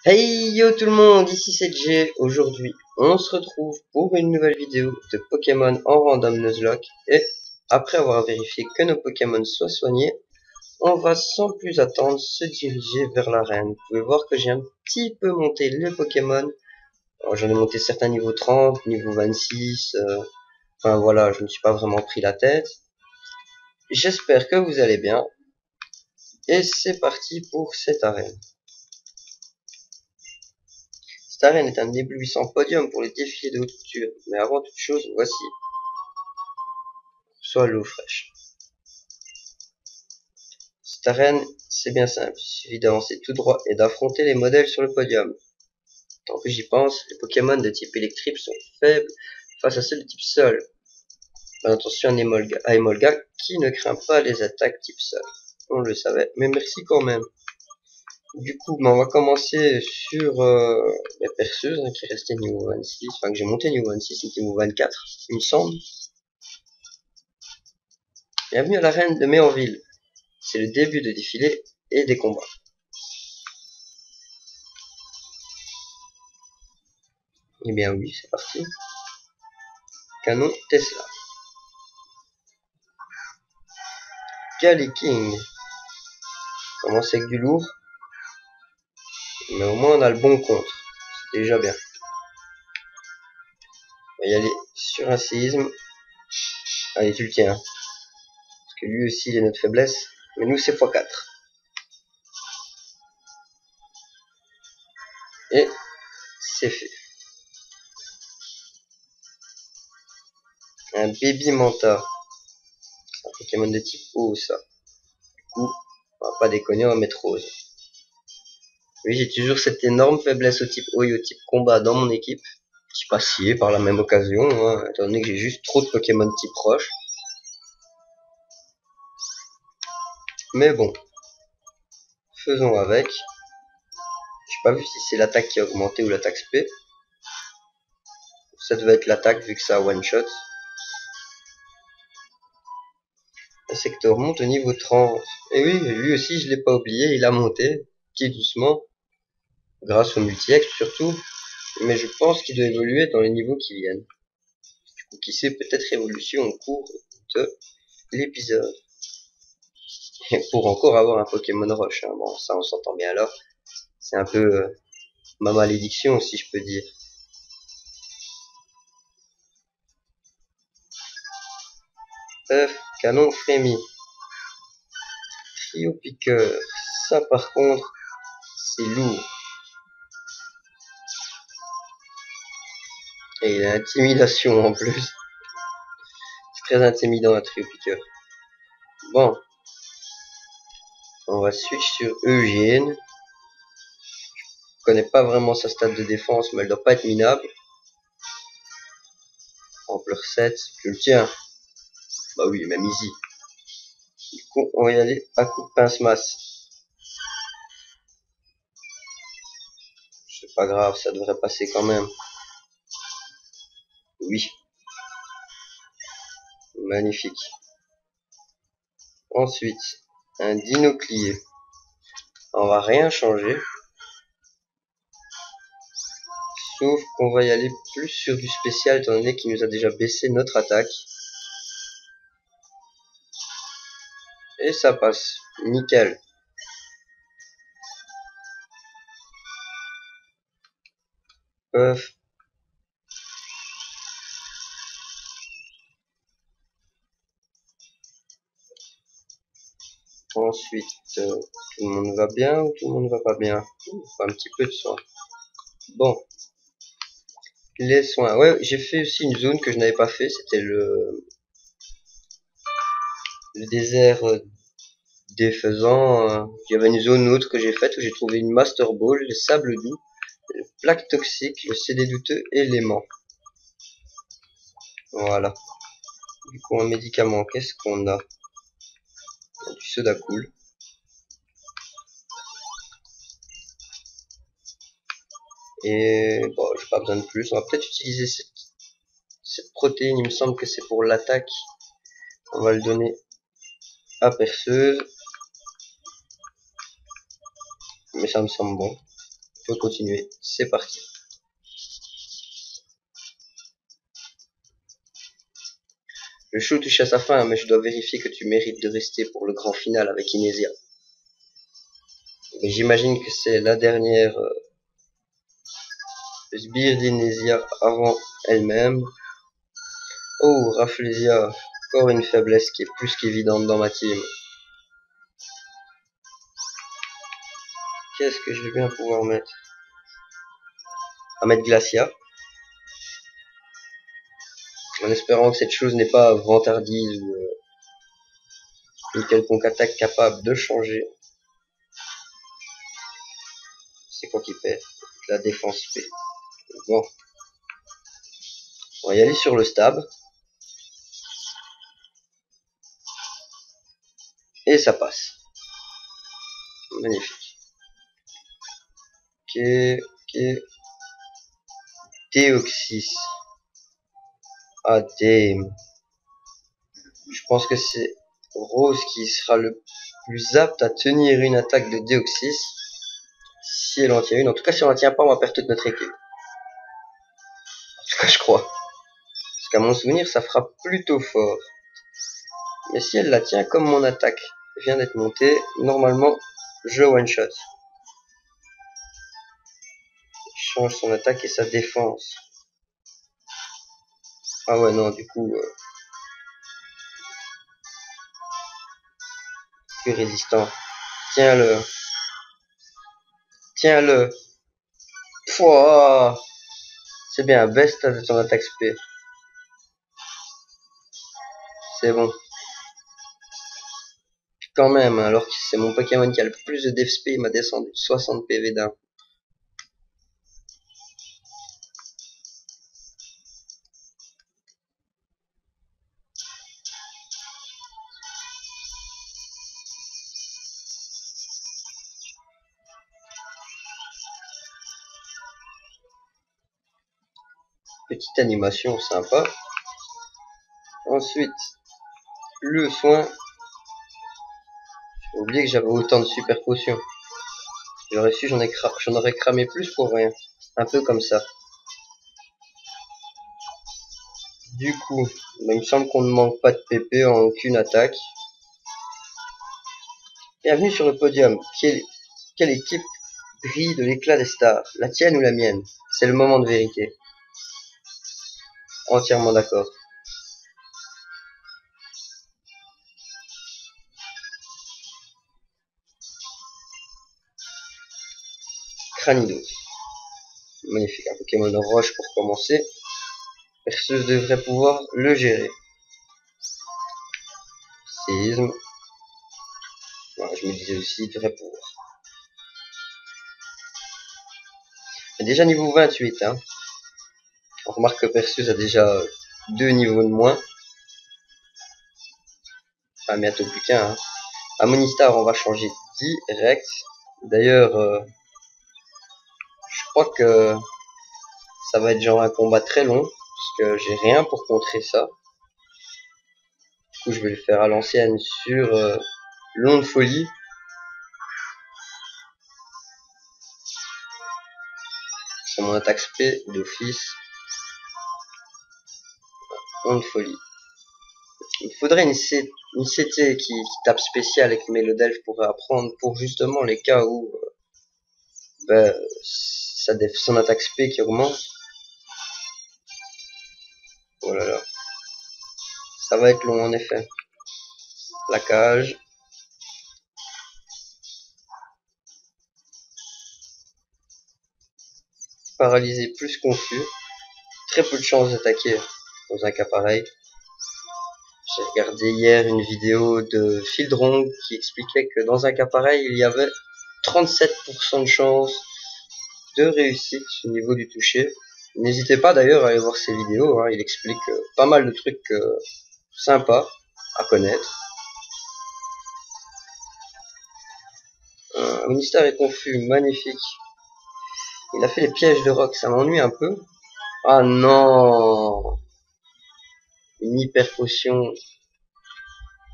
Hey yo tout le monde, ici c'est G. Aujourd'hui, on se retrouve pour une nouvelle vidéo de Pokémon en random Nuzlocke. Et après avoir vérifié que nos Pokémon soient soignés, on va sans plus attendre se diriger vers l'arène. Vous pouvez voir que j'ai un petit peu monté les Pokémon. J'en ai monté certains niveau 30, niveau 26. Enfin voilà, je ne me suis pas vraiment pris la tête. J'espère que vous allez bien. Et c'est parti pour cette arène. Cette arène est un éblouissant podium pour les défilés de haute couture, mais avant toute chose, voici soit l'eau fraîche. Cette arène, c'est bien simple, il suffit d'avancer tout droit et d'affronter les modèles sur le podium. Tant que j'y pense, les Pokémon de type électrique sont faibles face à ceux de type sol. Bien attention à Emolga qui ne craint pas les attaques type sol. On le savait, mais merci quand même. Du coup, on va commencer sur la perceuse qui restait niveau 26, enfin que j'ai monté niveau 26, c'était niveau 24, il me semble. Bienvenue à l'arène de Méorville. C'est le début de défilé et des combats. Eh bien oui, c'est parti. Canon Tesla. King. Commence avec du lourd. Mais au moins on a le bon contre. C'est déjà bien. On va y aller sur un séisme. Allez, tu le tiens. Parce que lui aussi il est notre faiblesse. Mais nous c'est x4. Et c'est fait. Un Baby Manta. C'est un Pokémon de type eau ça. Du coup, on va pas déconner, on va mettre rose. Oui, j'ai toujours cette énorme faiblesse au type eau et au type combat dans mon équipe. Je suis pas scié par la même occasion, hein, étant donné que j'ai juste trop de Pokémon type roche. Mais bon, faisons avec. J'ai pas vu si c'est l'attaque qui a augmenté ou l'attaque SP. Ça devait être l'attaque vu que ça a one shot. Insector monte au niveau 30. Et oui, lui aussi je l'ai pas oublié, il a monté, petit doucement, grâce au multi-exp surtout. Mais je pense qu'il doit évoluer dans les niveaux qui viennent. Du coup, qui sait, peut-être évolution au cours de l'épisode. Et pour encore avoir un Pokémon Roche, hein. Bon, ça on s'entend bien alors. C'est un peu ma malédiction si je peux dire. Canon frémi. Trio piqueur. Ça par contre, c'est lourd. Et il a intimidation en plus. C'est très intimidant un trio piqueur. Bon. On va switch sur Eugène. Je connais pas vraiment sa stat de défense, mais elle doit pas être minable. Ampleur 7, je le tiens. Bah oui, même easy. Du coup, on va y aller à coup de pince-masse. C'est pas grave, ça devrait passer quand même. Oui. Magnifique. Ensuite, un Dinoclier. On va rien changer. Sauf qu'on va y aller plus sur du spécial étant donné qu'il nous a déjà baissé notre attaque. Et ça passe. Nickel. Ensuite, tout le monde va bien ou tout le monde va pas bien? Un petit peu de soin. Bon. Les soins. Ouais, j'ai fait aussi une zone que je n'avais pas fait. C'était le désert défaisant. Il y avait une zone autre que j'ai faite où j'ai trouvé une Master Ball, le sable doux, le plaque toxique, le CD douteux et l'aimant. Voilà. Du coup, un médicament, qu'est-ce qu'on a? Du soda cool. Et bon, j'ai pas besoin de plus. On va peut-être utiliser cette protéine. Il me semble que c'est pour l'attaque. On va le donner à perceuse. Mais ça me semble bon. peut continuer. C'est parti. Le show touche à sa fin, mais je dois vérifier que tu mérites de rester pour le grand final avec Inésia. Mais j'imagine que c'est la dernière sbire d'Inésia avant elle-même. Oh, Rafflesia, encore une faiblesse qui est plus qu'évidente dans ma team. Qu'est-ce que je vais bien pouvoir mettre? À mettre Glacia. En espérant que cette chose n'est pas vantardise ou une quelconque attaque capable de changer. C'est quoi qui pète? La défense P. Bon. On va y aller sur le stab. Et ça passe. Magnifique. Ok. Deoxys. Ah, damn. Je pense que c'est Rose qui sera le plus apte à tenir une attaque de Deoxys. Si elle en tient une. En tout cas, si on en tient pas, on va perdre toute notre équipe. En tout cas, je crois. Parce qu'à mon souvenir, ça frappe plutôt fort. Mais si elle la tient comme mon attaque vient d'être montée, normalement, je one-shot. Change son attaque et sa défense. Ah ouais, non, du coup... plus résistant. Tiens-le. Tiens-le. Pouah. C'est bien, baisse ton attaque SP. C'est bon. Quand même, alors que c'est mon Pokémon qui a le plus de def SP, il m'a descendu 60 PV d'un. Petite animation sympa. Ensuite, le soin. J'ai oublié que j'avais autant de super potions. J'aurais su, j'en aurais cramé plus pour rien. Un peu comme ça. Du coup, il me semble qu'on ne manque pas de PP en aucune attaque. Bienvenue sur le podium. Quelle équipe brille de l'éclat des stars? La tienne ou la mienne? C'est le moment de vérité. Entièrement d'accord. Cranidos. Magnifique, un Pokémon roche pour commencer. Perceuse devrait pouvoir le gérer. Séisme. Voilà, je me disais aussi, il devrait pouvoir. Déjà niveau 28, hein. On remarque que Perseus a déjà 2 niveaux de moins. Enfin, bientôt plus qu'un. Hein. À Monistar, on va changer direct. D'ailleurs, je crois que ça va être genre un combat très long. Parce que j'ai rien pour contrer ça. Du coup, je vais le faire à l'ancienne sur l'onde folie. C'est mon attaque SP d'office. Onde folie. Il faudrait une CT qui tape spécial et que Mélodelph pourrait apprendre pour justement les cas où son attaque SP qui augmente. Oh là là. Ça va être long en effet. Plaquage. Paralysé plus confus. Très peu de chances d'attaquer dans un cas pareil. J'ai regardé hier une vidéo de Fieldrong qui expliquait que dans un cas pareil, il y avait 37% de chance de réussite au niveau du toucher. N'hésitez pas d'ailleurs à aller voir ces vidéos, hein. Il explique pas mal de trucs sympas à connaître. Ministère est confus, magnifique. Il a fait les pièges de rock, ça m'ennuie un peu. Ah non, une hyper potion.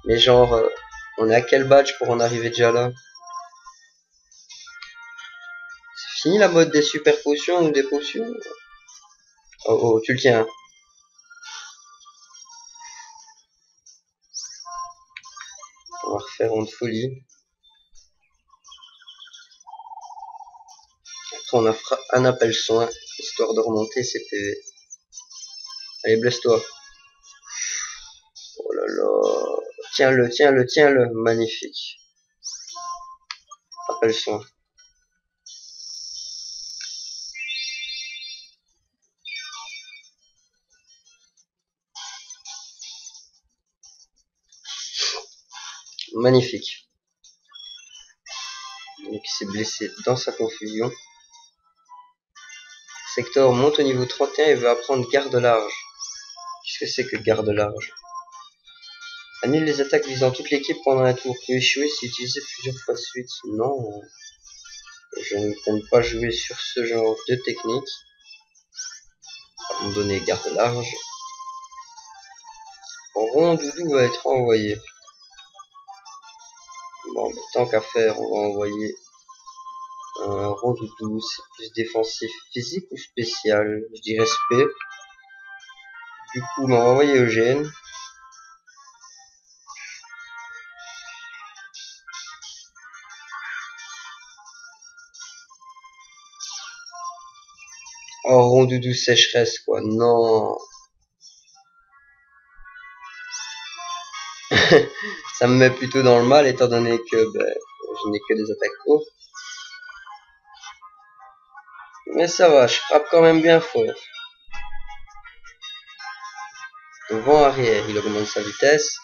Mais genre, on est à quel badge pour en arriver déjà là? Fini la mode des super potions ou des potions. Oh oh, tu le tiens. On va refaire en de folie. Après on a un appel soin, histoire de remonter ses PV. Allez, blesse-toi. Oh là là. Tiens-le, tiens-le, tiens-le. Magnifique. Appel soin. Magnifique. Donc il s'est blessé dans sa confusion. Sector monte au niveau 31 et veut apprendre garde large. Qu'est-ce que c'est que garde large? Annule les attaques visant toute l'équipe pendant un tour. Peut échouer si utilisé plusieurs fois de suite. Non. Je ne compte pas jouer sur ce genre de technique. À me donner garde large. Rondoudou va être envoyé. Bon, mais tant qu'à faire, on va envoyer un Rondoudou. C'est plus défensif, physique ou spécial? Je dirais spé. Du coup, on va envoyer Eugène. Oh, Rondoudou sécheresse, quoi. Non. Ça me met plutôt dans le mal, étant donné que je n'ai que des attaques hautes. Mais ça va, je frappe quand même bien fort. Vent arrière, il augmente sa vitesse.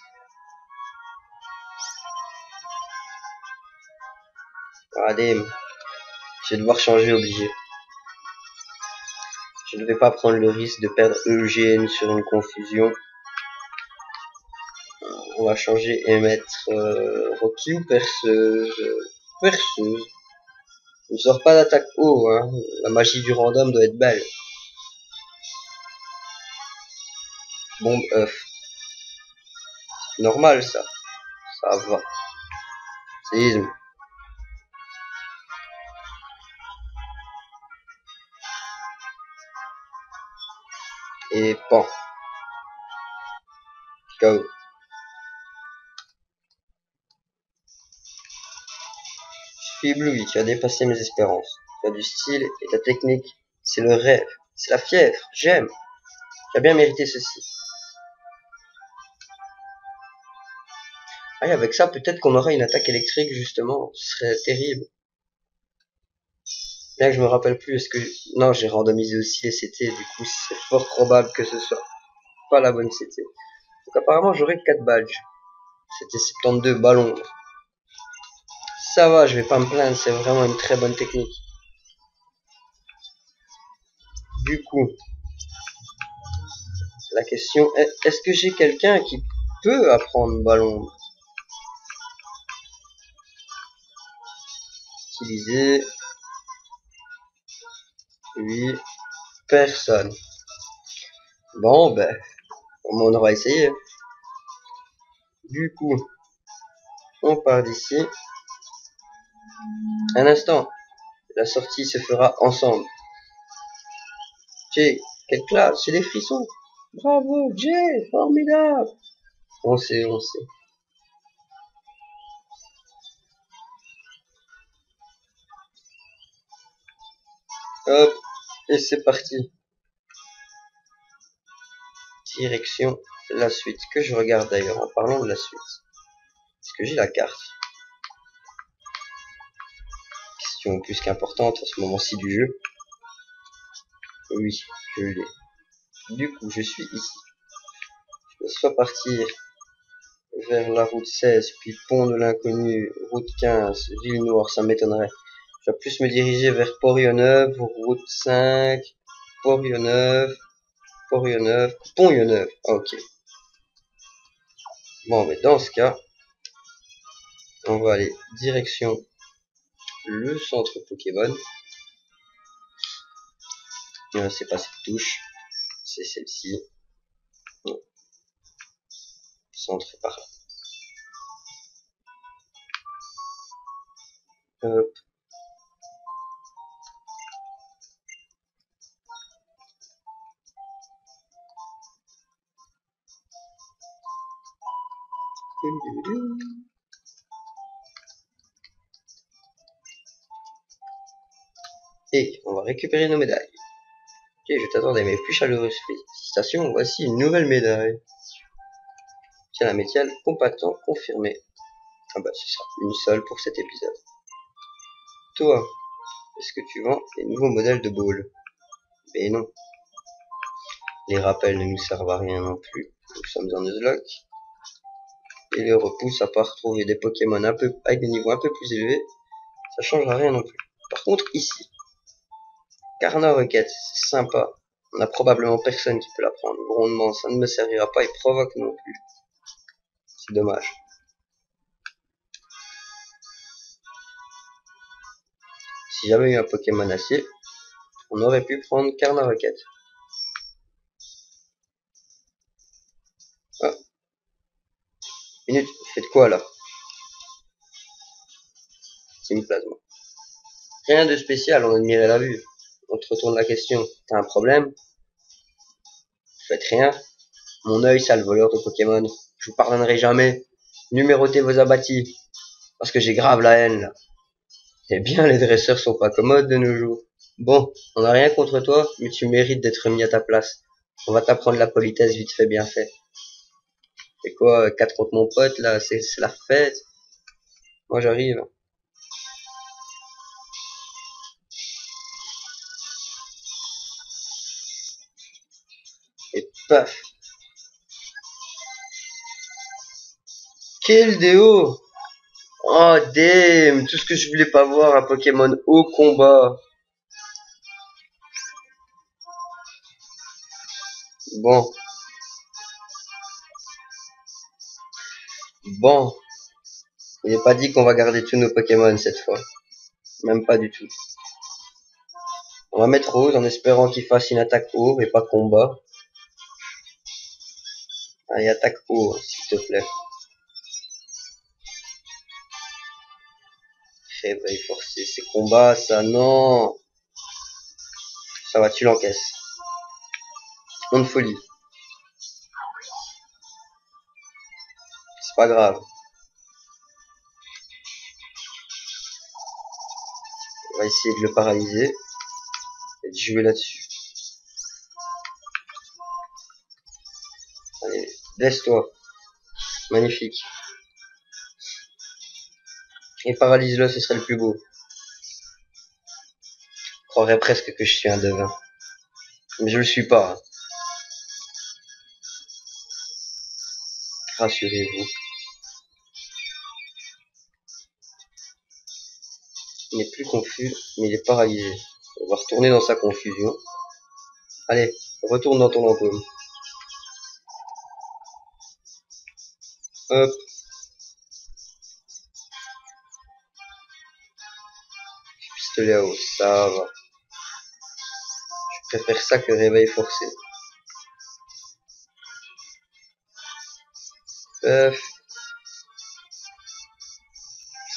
Allez, je vais devoir changer obligé. Je ne vais pas prendre le risque de perdre Eugène sur une confusion. On va changer et mettre Rocky ou perceuse. Perceuse. Je ne sors pas d'attaque haut, hein. La magie du random doit être belle. Bombe œuf. Normal ça. Ça va. Séisme. Et pan. KO. Je suis ébloui, tu as dépassé mes espérances. Tu as du style et ta technique, c'est le rêve. C'est la fièvre. J'aime. Tu as bien mérité ceci. Ah, et avec ça, peut-être qu'on aura une attaque électrique, justement. Ce serait terrible. Bien que je me rappelle plus, est-ce que... Non, j'ai randomisé aussi les CT, du coup, c'est fort probable que ce soit pas la bonne CT. Donc apparemment, j'aurai 4 badges. C'était 72 ballons. Ça va, je vais pas me plaindre, c'est vraiment une très bonne technique. Du coup, la question est, est-ce que j'ai quelqu'un qui peut apprendre ballon? Utiliser... Oui, personne. Bon, ben, on aura essayé. Du coup, on part d'ici. Un instant, la sortie se fera ensemble. Jay, quelle classe, j'ai des frissons. Bravo, Jay, formidable. On sait, on sait. Hop, et c'est parti. Direction la suite, que je regarde d'ailleurs en parlant de la suite. Est-ce que j'ai la carte? Question plus qu'importante à ce moment-ci du jeu. Oui, je l'ai. Du coup, je suis ici. Je vais soit partir vers la route 16, puis pont de l'inconnu, route 15, ville noire, ça m'étonnerait. Je vais plus me diriger vers Port-Yonneuve, route 5, Port-Yonneuve, Port-Yonneuve, Pont-Yonneuve. Ah, ok. Bon, mais dans ce cas, on va aller direction le centre Pokémon. C'est pas cette touche, c'est celle-ci. Centre par là. Hop. Et on va récupérer nos médailles. Ok, je t'attends à mes plus chaleureuses félicitations. Voici une nouvelle médaille. Tiens, la médaille combattant confirmée. Ah bah, ce sera une seule pour cet épisode. Toi, est-ce que tu vends les nouveaux modèles de ball? Mais non. Les rappels ne nous servent à rien non plus. Nous sommes en Nuzlocke. Et les repousses, à part trouver des Pokémon avec des niveaux un peu plus élevés, ça change à rien non plus. Par contre, ici, Carna Rocket, c'est sympa. On a probablement personne qui peut la prendre. Grondement, ça ne me servira pas et provoque non plus. C'est dommage. Si j'avais eu un Pokémon acier, on aurait pu prendre Carna Rocket. Ah. Minute, vous faites quoi là? C'est une plasma. Rien de spécial, on admirait la vue. On te retourne la question. T'as un problème? Vous faites rien? Mon œil, sale voleur de Pokémon. Je vous pardonnerai jamais. Numérotez vos abattis. Parce que j'ai grave la haine là. Eh bien, les dresseurs sont pas commodes de nos jours. Bon, on n'a rien contre toi, mais tu mérites d'être mis à ta place. On va t'apprendre la politesse vite fait, bien fait. C'est quoi, 4 contre mon pote là, c'est la fête. Moi j'arrive. Et paf. Quel déo! Oh damn, tout ce que je voulais pas voir, un Pokémon au combat. Bon. Bon. Il n'est pas dit qu'on va garder tous nos Pokémon cette fois. Même pas du tout. On va mettre Rose en espérant qu'il fasse une attaque haut et pas combat. Allez, attaque haut, s'il te plaît. Réveil forcé, c'est combat ça, non. Ça va, tu l'encaisses. Non de folie. C'est pas grave. On va essayer de le paralyser et de jouer là-dessus. Allez, blesse-toi. Magnifique. Et paralyse-le, ce serait le plus beau. Je croirais presque que je suis un devin. Mais je le suis pas. Hein. Rassurez-vous. Il n'est plus confus, mais il est paralysé. On va retourner dans sa confusion. Allez, retourne dans ton enclos. Hop. Pistolet à eau, ça va. Je préfère ça que réveil forcé. C'est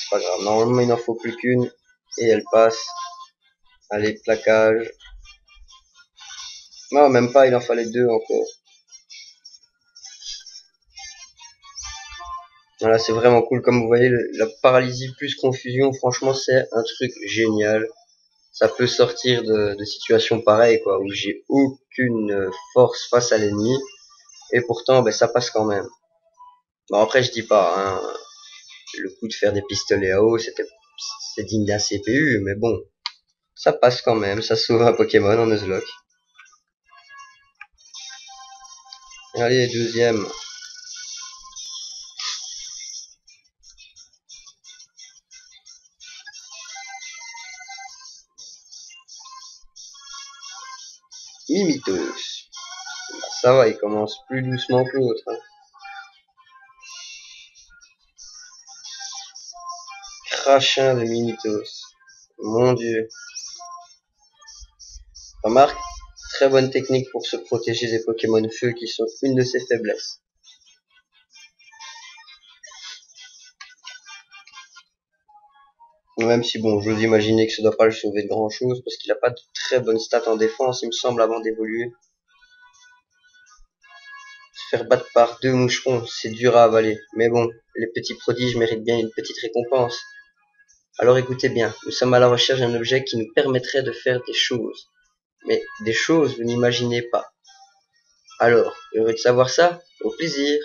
pas grave, normalement il n'en faut plus qu'une. Et elle passe. Allez, plaquage. Non, même pas, il en fallait 2 encore. Voilà, c'est vraiment cool. Comme vous voyez, la paralysie plus confusion, franchement, c'est un truc génial. Ça peut sortir de situations pareilles, quoi, où j'ai aucune force face à l'ennemi. Et pourtant, ben, ça passe quand même. Bon, après, je dis pas, hein, le coup de faire des pistolets à eau, c'est digne d'un CPU, mais bon, ça passe quand même. Ça sauve un Pokémon en Nuzlocke. Allez, deuxième. Mimitos. Bah, ça va, il commence plus doucement que l'autre. Hein. Crachin de Mimitos. Mon dieu. Remarque, très bonne technique pour se protéger des Pokémon feu qui sont une de ses faiblesses. Même si bon, j'ose imaginer que ça doit pas le sauver de grand chose parce qu'il a pas de très bonnes stats en défense, il me semble, avant d'évoluer. faire battre par 2 moucherons, c'est dur à avaler. Mais bon, les petits prodiges méritent bien une petite récompense. Alors écoutez bien, nous sommes à la recherche d'un objet qui nous permettrait de faire des choses. Mais des choses, vous n'imaginez pas. Alors, heureux de savoir ça? Au plaisir.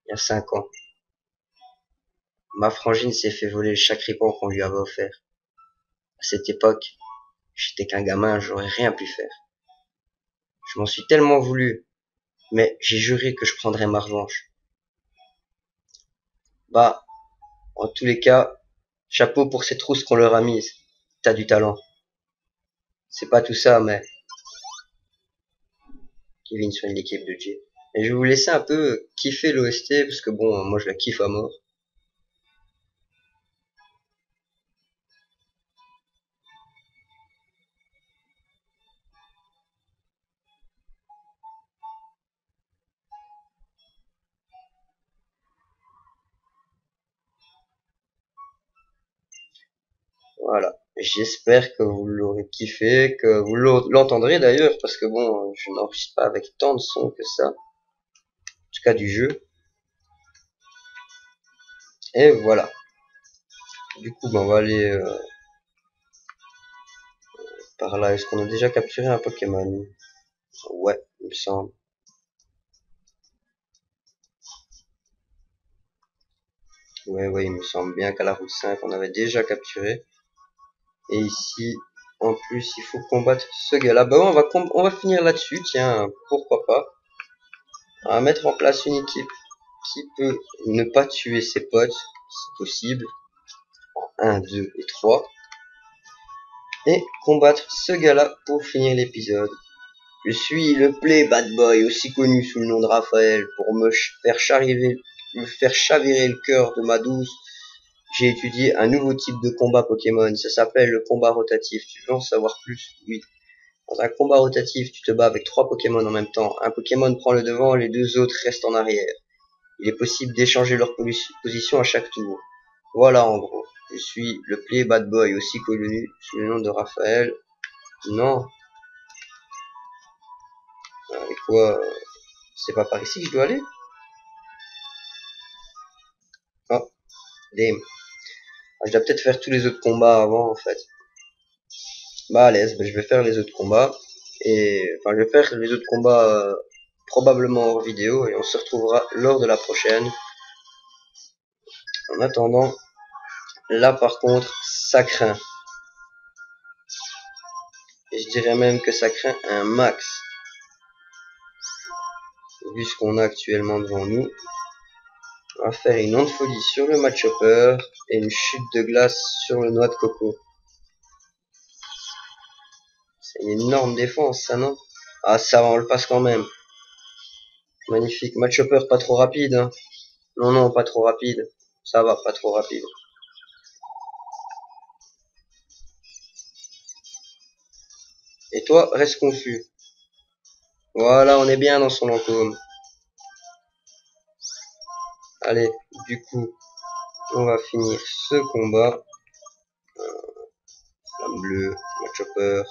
Il y a 5 ans, ma frangine s'est fait voler le chacripant qu'on lui avait offert. À cette époque, j'étais qu'un gamin, j'aurais rien pu faire. Je m'en suis tellement voulu, mais j'ai juré que je prendrais ma revanche. Bah, en tous les cas, chapeau pour ces trousses qu'on leur a mises. T'as du talent. C'est pas tout ça, mais Kevin soigne l'équipe de Jay. Et je vais vous laisser un peu kiffer l'OST, parce que bon, moi je la kiffe à mort. Voilà. J'espère que vous l'aurez kiffé, que vous l'entendrez d'ailleurs, parce que bon, je n'enregistre pas avec tant de son que ça. En tout cas du jeu. Et voilà. Du coup, ben, on va aller par là. Est-ce qu'on a déjà capturé un Pokémon? Ouais, il me semble. Ouais, il me semble bien qu'à la route 5, on avait déjà capturé. Et ici, en plus, il faut combattre ce gars-là. Bah ouais, on va finir là-dessus, tiens, pourquoi pas. On va mettre en place une équipe qui peut ne pas tuer ses potes, si possible. 1, 2 et 3. Et combattre ce gars-là pour finir l'épisode. Je suis le Play Bad Boy, aussi connu sous le nom de Raphaël, pour me faire chavirer le cœur de ma douce. J'ai étudié un nouveau type de combat Pokémon, ça s'appelle le combat rotatif. Tu veux en savoir plus? Oui. Dans un combat rotatif, tu te bats avec 3 Pokémon en même temps. Un Pokémon prend le devant, les 2 autres restent en arrière. Il est possible d'échanger leur position à chaque tour. Voilà en gros. Je suis le Play Bad Boy, aussi connu sous le nom de Raphaël. Non. Et quoi? C'est pas par ici que je dois aller? Oh, damn. Je dois peut-être faire tous les autres combats avant en fait. Bah à l'aise, je vais faire les autres combats. Et enfin je vais faire les autres combats probablement hors vidéo et on se retrouvera lors de la prochaine. En attendant, là par contre, ça craint. Et je dirais même que ça craint un max. Vu ce qu'on a actuellement devant nous. On va faire une onde folie sur le Machopper et une chute de glace sur le noix de coco. C'est une énorme défense ça, non? Ah ça va, on le passe quand même. Magnifique. Machopper pas trop rapide, hein. Non, pas trop rapide. Ça va, pas trop rapide. Et toi, reste confus. Voilà, on est bien dans son encôme. Allez, du coup, on va finir ce combat. Flamme bleue, Machopper.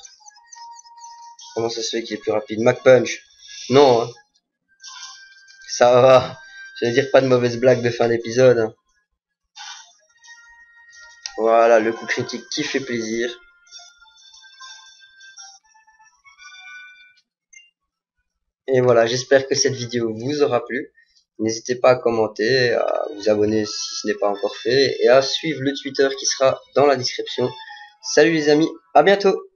Comment ça se fait qu'il est plus rapide? Punch. Non, hein. Ça va. Je veux dire, pas de mauvaise blague de fin d'épisode. Hein. Voilà, le coup critique qui fait plaisir. Et voilà, j'espère que cette vidéo vous aura plu. N'hésitez pas à commenter, à vous abonner si ce n'est pas encore fait, et à suivre le Twitter qui sera dans la description. Salut les amis, à bientôt!